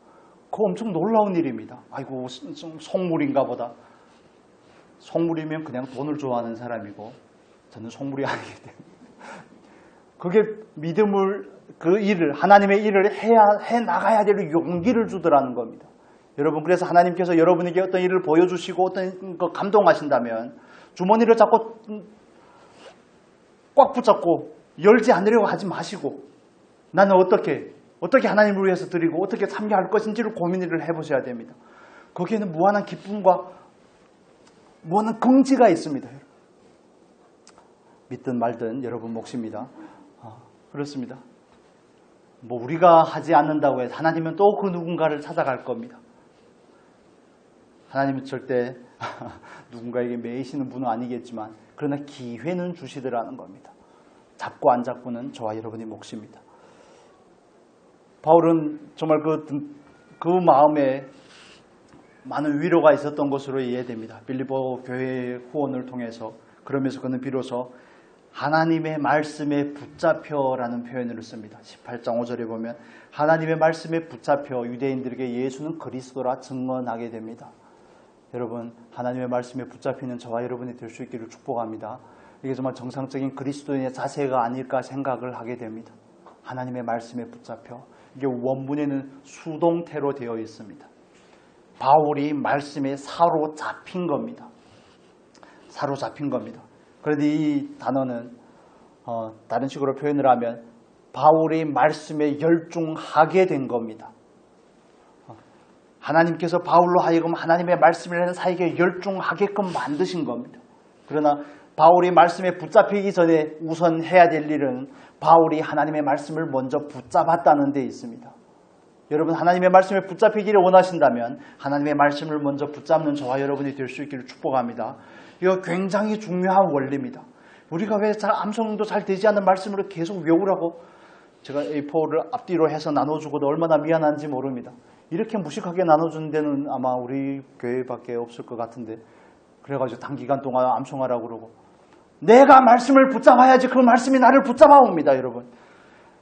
그거 엄청 놀라운 일입니다. 아이고 속물인가 보다. 속물이면 그냥 돈을 좋아하는 사람이고 저는 속물이 아니기 때문에 그게 믿음을, 그 일을, 하나님의 일을 해 나가야 될 용기를 주더라는 겁니다. 여러분, 그래서 하나님께서 여러분에게 어떤 일을 보여주시고 어떤 거 감동하신다면 주머니를 잡고 꽉 붙잡고 열지 않으려고 하지 마시고 나는 어떻게 하나님을 위해서 드리고 어떻게 참여할 것인지를 고민을 해보셔야 됩니다. 거기에는 무한한 기쁨과 무한한 긍지가 있습니다. 믿든 말든 여러분 몫입니다. 그렇습니다. 뭐 우리가 하지 않는다고 해서 하나님은 또 그 누군가를 찾아갈 겁니다. 하나님은 절대 누군가에게 매이시는 분은 아니겠지만 그러나 기회는 주시더라는 겁니다. 잡고 안 잡고는 저와 여러분의 몫입니다. 바울은 정말 그 마음에 많은 위로가 있었던 것으로 이해됩니다. 빌립보 교회의 후원을 통해서. 그러면서 그는 비로소 하나님의 말씀에 붙잡혀라는 표현을 씁니다. 18장 5절에 보면 하나님의 말씀에 붙잡혀 유대인들에게 예수는 그리스도라 증언하게 됩니다. 여러분, 하나님의 말씀에 붙잡히는 저와 여러분이 될 수 있기를 축복합니다. 이게 정말 정상적인 그리스도인의 자세가 아닐까 생각을 하게 됩니다. 하나님의 말씀에 붙잡혀. 이게 원문에는 수동태로 되어 있습니다. 바울이 말씀에 사로잡힌 겁니다. 사로잡힌 겁니다. 그런데 이 단어는 다른 식으로 표현을 하면 바울이 말씀에 열중하게 된 겁니다. 하나님께서 바울로 하여금 하나님의 말씀이라는 사역에 열중하게끔 만드신 겁니다. 그러나 바울이 말씀에 붙잡히기 전에 우선 해야 될 일은 바울이 하나님의 말씀을 먼저 붙잡았다는 데 있습니다. 여러분, 하나님의 말씀에 붙잡히기를 원하신다면 하나님의 말씀을 먼저 붙잡는 저와 여러분이 될 수 있기를 축복합니다. 이거 굉장히 중요한 원리입니다. 우리가 왜 암송도 잘 되지 않는 말씀으로 계속 외우라고 제가 A4를 앞뒤로 해서 나눠주고도 얼마나 미안한지 모릅니다. 이렇게 무식하게 나눠주는 데는 아마 우리 교회밖에 없을 것 같은데 그래가지고 단기간 동안 암송하라고 그러고 내가 말씀을 붙잡아야지 그 말씀이 나를 붙잡아 옵니다. 여러분,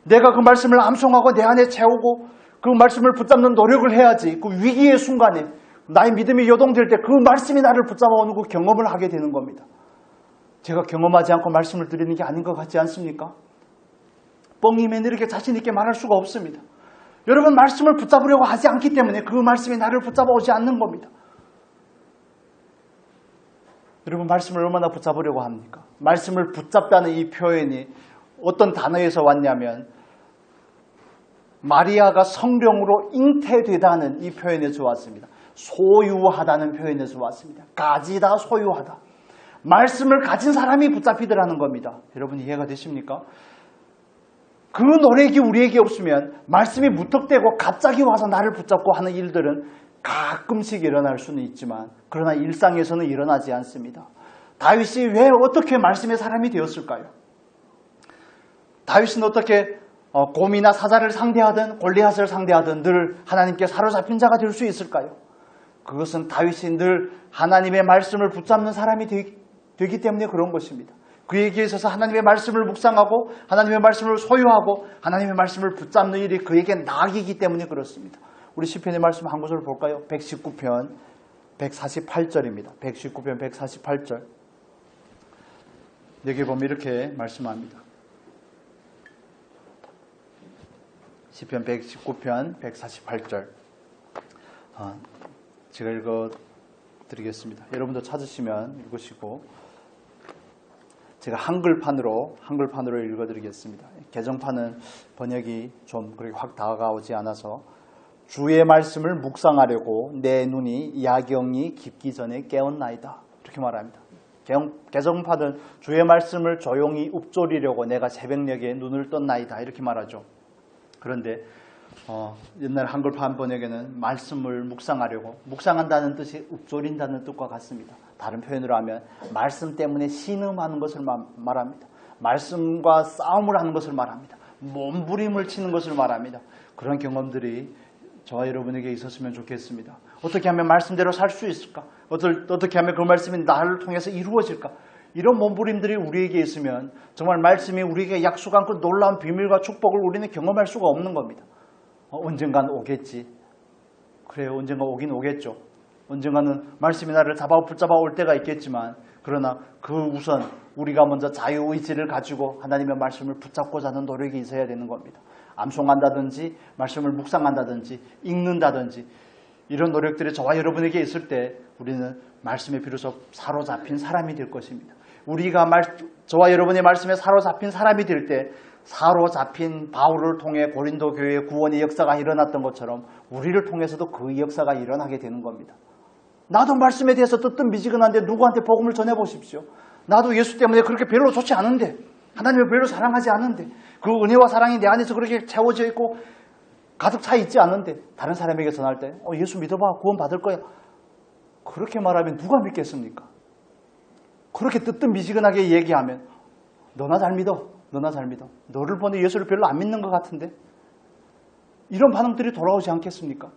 내가 그 말씀을 암송하고 내 안에 채우고 그 말씀을 붙잡는 노력을 해야지 그 위기의 순간에 나의 믿음이 요동될 때 그 말씀이 나를 붙잡아 오는 그 경험을 하게 되는 겁니다. 제가 경험하지 않고 말씀을 드리는 게 아닌 것 같지 않습니까? 뻥이면 이렇게 자신 있게 말할 수가 없습니다. 여러분, 말씀을 붙잡으려고 하지 않기 때문에 그 말씀이 나를 붙잡아 오지 않는 겁니다. 여러분, 말씀을 얼마나 붙잡으려고 합니까? 말씀을 붙잡다는 이 표현이 어떤 단어에서 왔냐면 마리아가 성령으로 잉태되다는 이 표현에서 왔습니다. 소유하다는 표현에서 왔습니다. 가지다, 소유하다. 말씀을 가진 사람이 붙잡히더라는 겁니다. 여러분, 이해가 되십니까? 그 노력이 우리에게 없으면 말씀이 무턱대고 갑자기 와서 나를 붙잡고 하는 일들은 가끔씩 일어날 수는 있지만 그러나 일상에서는 일어나지 않습니다. 다윗이 왜 어떻게 말씀의 사람이 되었을까요? 다윗은 어떻게 곰이나 사자를 상대하든 골리앗을 상대하든 늘 하나님께 사로잡힌 자가 될 수 있을까요? 그것은 다윗이 늘 하나님의 말씀을 붙잡는 사람이 되기 때문에 그런 것입니다. 그에게 있어서 하나님의 말씀을 묵상하고 하나님의 말씀을 소유하고 하나님의 말씀을 붙잡는 일이 그에게 낙이기 때문에 그렇습니다. 우리 시편의 말씀 한 구절 볼까요? 119편 148절입니다. 119편 148절. 여기 보면 이렇게 말씀합니다. 시편 119편 148절. 제가 읽어드리겠습니다. 여러분도 찾으시면 읽으시고 제가 한글판으로 읽어드리겠습니다. 개정판은 번역이 좀 그렇게 확 다가오지 않아서 주의 말씀을 묵상하려고 내 눈이 야경이 깊기 전에 깨었나이다. 이렇게 말합니다. 개정판은 주의 말씀을 조용히 읊조리려고 내가 새벽녘에 눈을 떴나이다. 이렇게 말하죠. 그런데 옛날 한글판 번역에는 말씀을 묵상하려고, 묵상한다는 뜻이 읊조린다는 뜻과 같습니다. 다른 표현으로 하면 말씀 때문에 신음하는 것을 말합니다. 말씀과 싸움을 하는 것을 말합니다. 몸부림을 치는 것을 말합니다. 그런 경험들이 저와 여러분에게 있었으면 좋겠습니다. 어떻게 하면 말씀대로 살 수 있을까? 어떻게 하면 그 말씀이 나를 통해서 이루어질까? 이런 몸부림들이 우리에게 있으면 정말 말씀이 우리에게 약속한 그 놀라운 비밀과 축복을 우리는 경험할 수가 없는 겁니다. 언젠간 오겠지. 그래요. 언젠가 오긴 오겠죠. 언젠가는 말씀이 나를 붙잡아 올 때가 있겠지만 그러나 그 우선 우리가 먼저 자유의지를 가지고 하나님의 말씀을 붙잡고자 하는 노력이 있어야 되는 겁니다. 암송한다든지 말씀을 묵상한다든지 읽는다든지 이런 노력들이 저와 여러분에게 있을 때 우리는 말씀에 비로소 사로잡힌 사람이 될 것입니다. 우리가 저와 여러분의 말씀에 사로잡힌 사람이 될 때 사로잡힌 바울을 통해 고린도 교회의 구원의 역사가 일어났던 것처럼 우리를 통해서도 그 역사가 일어나게 되는 겁니다. 나도 말씀에 대해서 뜨뜻미지근한데 누구한테 복음을 전해보십시오. 나도 예수 때문에 그렇게 별로 좋지 않은데 하나님을 별로 사랑하지 않은데 그 은혜와 사랑이 내 안에서 그렇게 채워져 있고 가득 차 있지 않은데 다른 사람에게 전할 때 예수 믿어봐 구원 받을 거야. 그렇게 말하면 누가 믿겠습니까? 그렇게 뜨뜻미지근하게 얘기하면 너나 잘 믿어. 너나 잘 믿어. 너를 보니 예수를 별로 안 믿는 것 같은데 이런 반응들이 돌아오지 않겠습니까?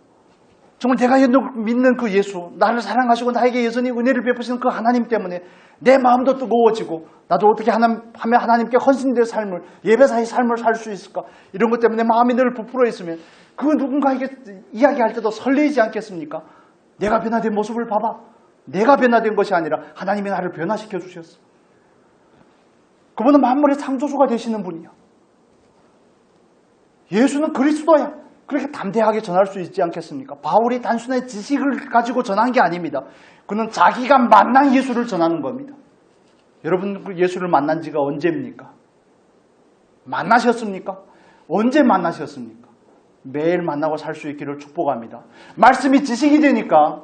정말 내가 믿는 그 예수, 나를 사랑하시고 나에게 여전히 은혜를 베푸시는 그 하나님 때문에 내 마음도 뜨거워지고 나도 어떻게 하면 하나님께 헌신될 삶을, 예배사의 삶을 살 수 있을까? 이런 것 때문에 마음이 늘 부풀어 있으면 그 누군가에게 이야기할 때도 설레이지 않겠습니까? 내가 변화된 모습을 봐봐. 내가 변화된 것이 아니라 하나님이 나를 변화시켜 주셨어. 그분은 만물의 창조주가 되시는 분이야. 예수는 그리스도야. 그렇게 담대하게 전할 수 있지 않겠습니까? 바울이 단순한 지식을 가지고 전한 게 아닙니다. 그는 자기가 만난 예수를 전하는 겁니다. 여러분 예수를 만난 지가 언제입니까? 만나셨습니까? 언제 만나셨습니까? 매일 만나고 살 수 있기를 축복합니다. 말씀이 지식이 되니까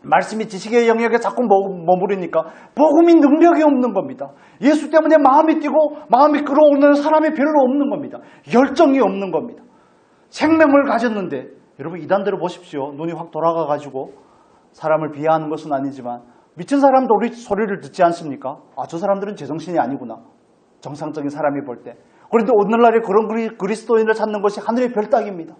말씀이 지식의 영역에 자꾸 머무르니까 복음이 능력이 없는 겁니다. 예수 때문에 마음이 뛰고 마음이 끌어오는 사람이 별로 없는 겁니다. 열정이 없는 겁니다. 생명을 가졌는데 여러분 이단대로 보십시오. 눈이 확 돌아가가지고 사람을 비하하는 것은 아니지만 미친 사람도 우리 소리를 듣지 않습니까? 저 사람들은 제정신이 아니구나. 정상적인 사람이 볼 때. 그런데 오늘날에 그런 그리스도인을 찾는 것이 하늘의 별따기입니다.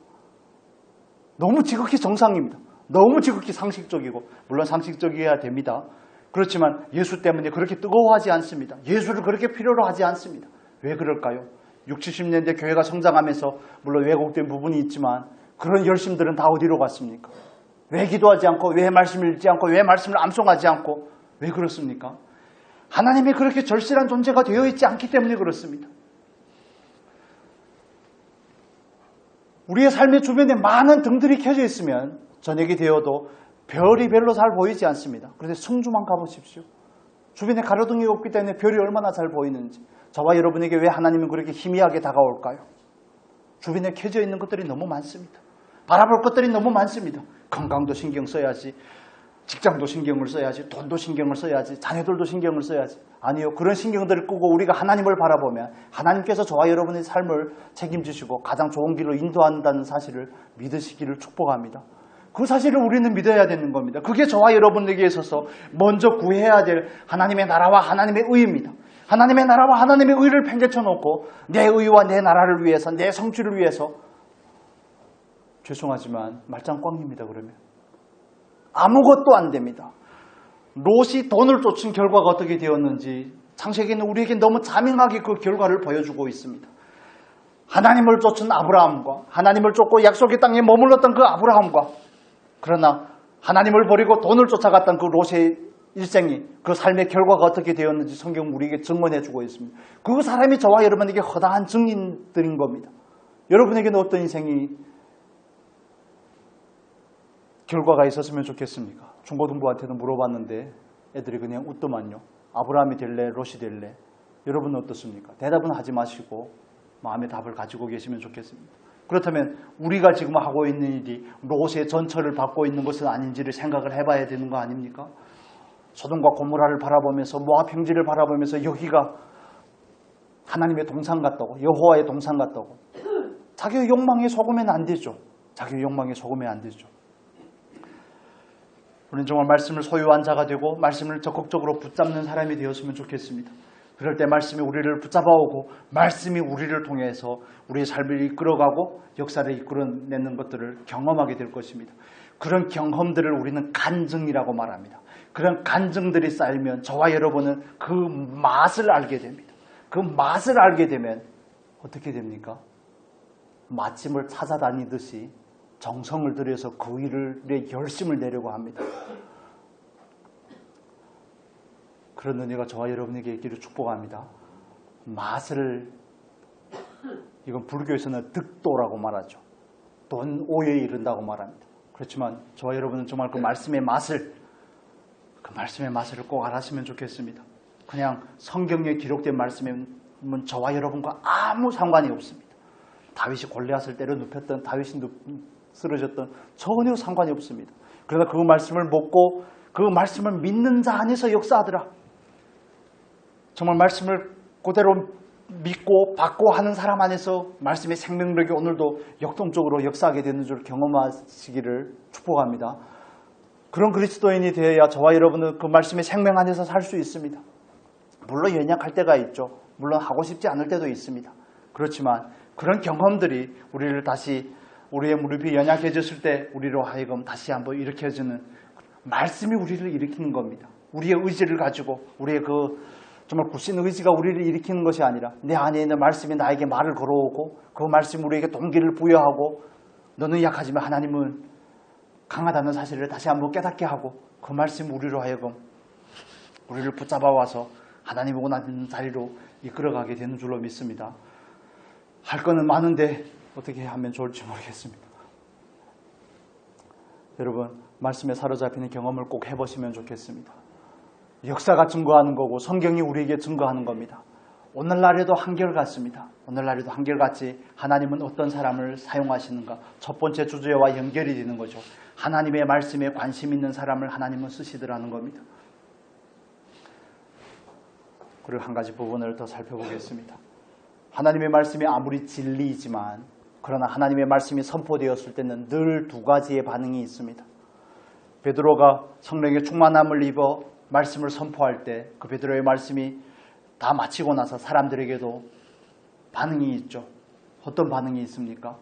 너무 지극히 정상입니다. 너무 지극히 상식적이고 물론 상식적이어야 됩니다. 그렇지만 예수 때문에 그렇게 뜨거워하지 않습니다. 예수를 그렇게 필요로 하지 않습니다. 왜 그럴까요? 60, 70년대 교회가 성장하면서 물론 왜곡된 부분이 있지만 그런 열심들은 다 어디로 갔습니까? 왜 기도하지 않고 왜 말씀을 읽지 않고 왜 말씀을 암송하지 않고 왜 그렇습니까? 하나님이 그렇게 절실한 존재가 되어 있지 않기 때문에 그렇습니다. 우리의 삶의 주변에 많은 등들이 켜져 있으면 저녁이 되어도 별이 별로 잘 보이지 않습니다. 그런데 성주만 가보십시오. 주변에 가로등이 없기 때문에 별이 얼마나 잘 보이는지. 저와 여러분에게 왜 하나님은 그렇게 희미하게 다가올까요? 주변에 켜져 있는 것들이 너무 많습니다. 바라볼 것들이 너무 많습니다. 건강도 신경 써야지, 직장도 신경을 써야지, 돈도 신경을 써야지, 자녀들도 신경을 써야지. 아니요, 그런 신경들을 끄고 우리가 하나님을 바라보면 하나님께서 저와 여러분의 삶을 책임지시고 가장 좋은 길로 인도한다는 사실을 믿으시기를 축복합니다. 그 사실을 우리는 믿어야 되는 겁니다. 그게 저와 여러분에게 있어서 먼저 구해야 될 하나님의 나라와 하나님의 의입니다. 하나님의 나라와 하나님의 의를 팽개쳐 놓고 내 의와 내 나라를 위해서, 내 성취를 위해서, 죄송하지만 말짱 꽝입니다. 그러면 아무것도 안 됩니다. 롯이 돈을 쫓은 결과가 어떻게 되었는지 창세기는 우리에게 너무 자명하게 그 결과를 보여주고 있습니다. 하나님을 쫓은 아브라함과 하나님을 쫓고 약속의 땅에 머물렀던 그 아브라함과, 그러나 하나님을 버리고 돈을 쫓아갔던 그 롯의 일생이, 그 삶의 결과가 어떻게 되었는지 성경은 우리에게 증언해 주고 있습니다. 그 사람이 저와 여러분에게 허다한 증인들인 겁니다. 여러분에게는 어떤 인생이 결과가 있었으면 좋겠습니까? 중고등부한테도 물어봤는데 애들이 그냥 웃더만요. 아브라함이 될래? 롯이 될래? 여러분은 어떻습니까? 대답은 하지 마시고 마음의 답을 가지고 계시면 좋겠습니다. 그렇다면 우리가 지금 하고 있는 일이 롯의 전처를 받고 있는 것은 아닌지를 생각을 해봐야 되는 거 아닙니까? 소돔과 고모라를 바라보면서, 모압 평지를 바라보면서 여기가 하나님의 동산 같다고, 여호와의 동산 같다고. 자기의 욕망에 속으면 안 되죠. 자기의 욕망에 속으면 안 되죠. 우리는 정말 말씀을 소유한 자가 되고 말씀을 적극적으로 붙잡는 사람이 되었으면 좋겠습니다. 그럴 때 말씀이 우리를 붙잡아오고 말씀이 우리를 통해서 우리의 삶을 이끌어가고 역사를 이끌어내는 것들을 경험하게 될 것입니다. 그런 경험들을 우리는 간증이라고 말합니다. 그런 간증들이 쌓이면 저와 여러분은 그 맛을 알게 됩니다. 그 맛을 알게 되면 어떻게 됩니까? 맛집을 찾아다니듯이 정성을 들여서 그 일에 열심을 내려고 합니다. 그런 은혜가 저와 여러분에게 있기를 축복합니다. 맛을, 이건 불교에서는 득도라고 말하죠. 돈 오해에 이른다고 말합니다. 그렇지만 저와 여러분은 정말 그 말씀의 맛을 꼭 알았으면 좋겠습니다. 그냥 성경에 기록된 말씀은 저와 여러분과 아무 상관이 없습니다. 다윗이 골리앗을 때려 눕혔던, 다윗이 쓰러졌던 전혀 상관이 없습니다. 그러나 그 말씀을 먹고 그 말씀을 믿는 자 안에서 역사하더라. 정말 말씀을 그대로 믿고 받고 하는 사람 안에서 말씀의 생명력이 오늘도 역동적으로 역사하게 되는 줄 경험하시기를 축복합니다. 그런 그리스도인이 되어야 저와 여러분은 그 말씀의 생명 안에서 살 수 있습니다. 물론 연약할 때가 있죠. 물론 하고 싶지 않을 때도 있습니다. 그렇지만 그런 경험들이 우리를 다시, 우리의 무릎이 연약해졌을 때 우리로 하여금 다시 한번 일으켜주는, 말씀이 우리를 일으키는 겁니다. 우리의 의지를 가지고, 우리의 그 정말 굳신 의지가 우리를 일으키는 것이 아니라 내 안에 있는 말씀이 나에게 말을 걸어오고 그 말씀이 우리에게 동기를 부여하고, 너는 약하지만 하나님은 강하다는 사실을 다시 한번 깨닫게 하고, 그 말씀이 우리로 하여금 우리를 붙잡아와서 하나님이 원하는 자리로 이끌어가게 되는 줄로 믿습니다. 할 거는 많은데 어떻게 하면 좋을지 모르겠습니다. 여러분, 말씀에 사로잡히는 경험을 꼭 해보시면 좋겠습니다. 역사가 증거하는 거고 성경이 우리에게 증거하는 겁니다. 오늘날에도 한결같습니다. 오늘날에도 한결같이 하나님은 어떤 사람을 사용하시는가, 첫 번째 주제와 연결이 되는 거죠. 하나님의 말씀에 관심 있는 사람을 하나님은 쓰시더라는 겁니다. 그리고 한 가지 부분을 더 살펴보겠습니다. 하나님의 말씀이 아무리 진리이지만, 그러나 하나님의 말씀이 선포되었을 때는 늘 두 가지의 반응이 있습니다. 베드로가 성령의 충만함을 입어 말씀을 선포할 때 그 베드로의 말씀이 다 마치고 나서 사람들에게도 반응이 있죠. 어떤 반응이 있습니까?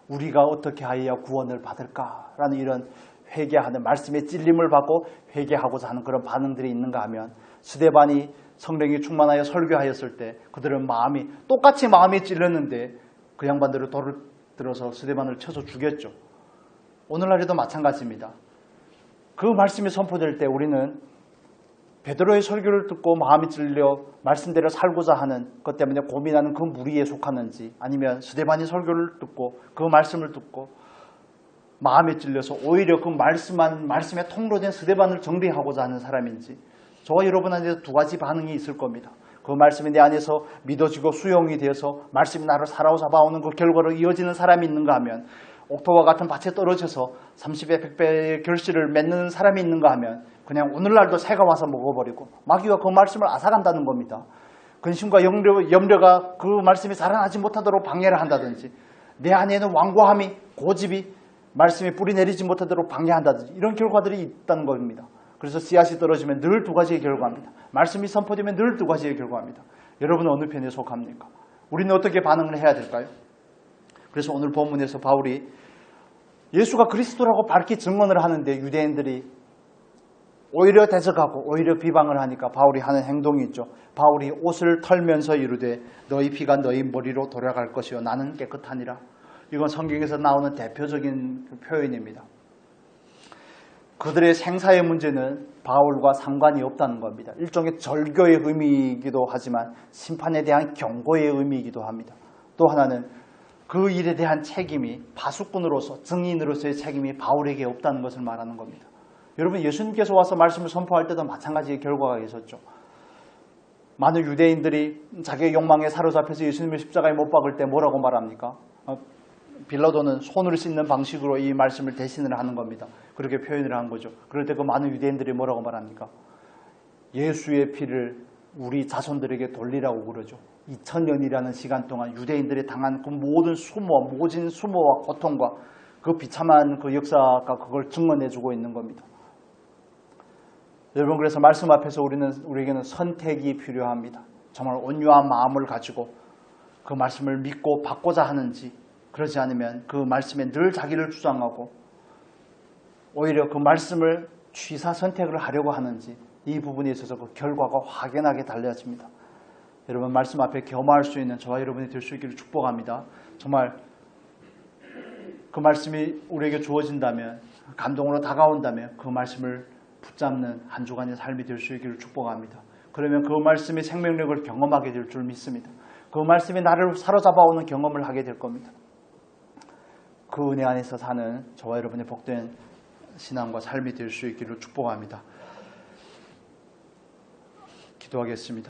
우리가 어떻게 하여야 구원을 받을까라는 이런 회개하는, 말씀의 찔림을 받고 회개하고자 하는 그런 반응들이 있는가 하면, 스데반이 성령이 충만하여 설교하였을 때 그들은 똑같이 마음이 찔렸는데 그 양반들을 돌을 들어서 스데반을 쳐서 죽였죠. 오늘날에도 마찬가지입니다. 그 말씀이 선포될 때 우리는 베드로의 설교를 듣고 마음이 찔려 말씀대로 살고자 하는 것 때문에 고민하는 그 무리에 속하는지, 아니면 스데반이 설교를 듣고 그 말씀을 듣고 마음에 찔려서 오히려 그 말씀에 통로된 스데반을 정리하고자 하는 사람인지, 저와 여러분한테 두 가지 반응이 있을 겁니다. 그 말씀이 내 안에서 믿어지고 수용이 되어서 말씀이 나를 사로잡아오는 그 결과로 이어지는 사람이 있는가 하면, 옥토와 같은 밭에 떨어져서 30배 100배의 결실을 맺는 사람이 있는가 하면 그냥 오늘날도 새가 와서 먹어버리고 마귀가 그 말씀을 앗아간다는 겁니다. 근심과 염려가 그 말씀이 자라나지 못하도록 방해를 한다든지, 내 안에는 완고함이, 고집이 말씀이 뿌리 내리지 못하도록 방해한다든지, 이런 결과들이 있다는 겁니다. 그래서 씨앗이 떨어지면 늘 두 가지의 결과입니다. 말씀이 선포되면 늘 두 가지의 결과입니다. 여러분은 어느 편에 속합니까? 우리는 어떻게 반응을 해야 될까요? 그래서 오늘 본문에서 바울이 예수가 그리스도라고 밝히 증언을 하는데 유대인들이 오히려 대적하고 오히려 비방을 하니까 바울이 하는 행동이 있죠. 바울이 옷을 털면서 이르되 너희 피가 너희 머리로 돌아갈 것이요 나는 깨끗하니라. 이건 성경에서 나오는 대표적인 표현입니다. 그들의 생사의 문제는 바울과 상관이 없다는 겁니다. 일종의 절교의 의미이기도 하지만 심판에 대한 경고의 의미이기도 합니다. 또 하나는 그 일에 대한 책임이 파수꾼으로서, 증인으로서의 책임이 바울에게 없다는 것을 말하는 겁니다. 여러분, 예수님께서 와서 말씀을 선포할 때도 마찬가지의 결과가 있었죠. 많은 유대인들이 자기의 욕망에 사로잡혀서 예수님을 십자가에 못 박을 때 뭐라고 말합니까? 빌라도는 손을 씻는 방식으로 이 말씀을 대신을 하는 겁니다. 그렇게 표현을 한 거죠. 그럴 때 그 많은 유대인들이 뭐라고 말합니까? 예수의 피를 우리 자손들에게 돌리라고 그러죠. 2000년이라는 시간 동안 유대인들이 당한 그 모든 모진 수모와 고통과 그 비참한 그 역사가 그걸 증언해주고 있는 겁니다. 여러분, 그래서 말씀 앞에서 우리에게는 선택이 필요합니다. 정말 온유한 마음을 가지고 그 말씀을 믿고 받고자 하는지, 그러지 않으면 그 말씀에 늘 자기를 주장하고 오히려 그 말씀을 취사 선택을 하려고 하는지, 이 부분에 있어서 그 결과가 확연하게 달라집니다. 여러분, 말씀 앞에 겸허할 수 있는 저와 여러분이 될 수 있기를 축복합니다. 정말 그 말씀이 우리에게 주어진다면, 감동으로 다가온다면 그 말씀을 붙잡는 한 주간의 삶이 될 수 있기를 축복합니다. 그러면 그 말씀의 생명력을 경험하게 될 줄 믿습니다. 그 말씀이 나를 사로잡아오는 경험을 하게 될 겁니다. 그 은혜 안에서 사는 저와 여러분의 복된 신앙과 삶이 될 수 있기를 축복합니다. 기도하겠습니다.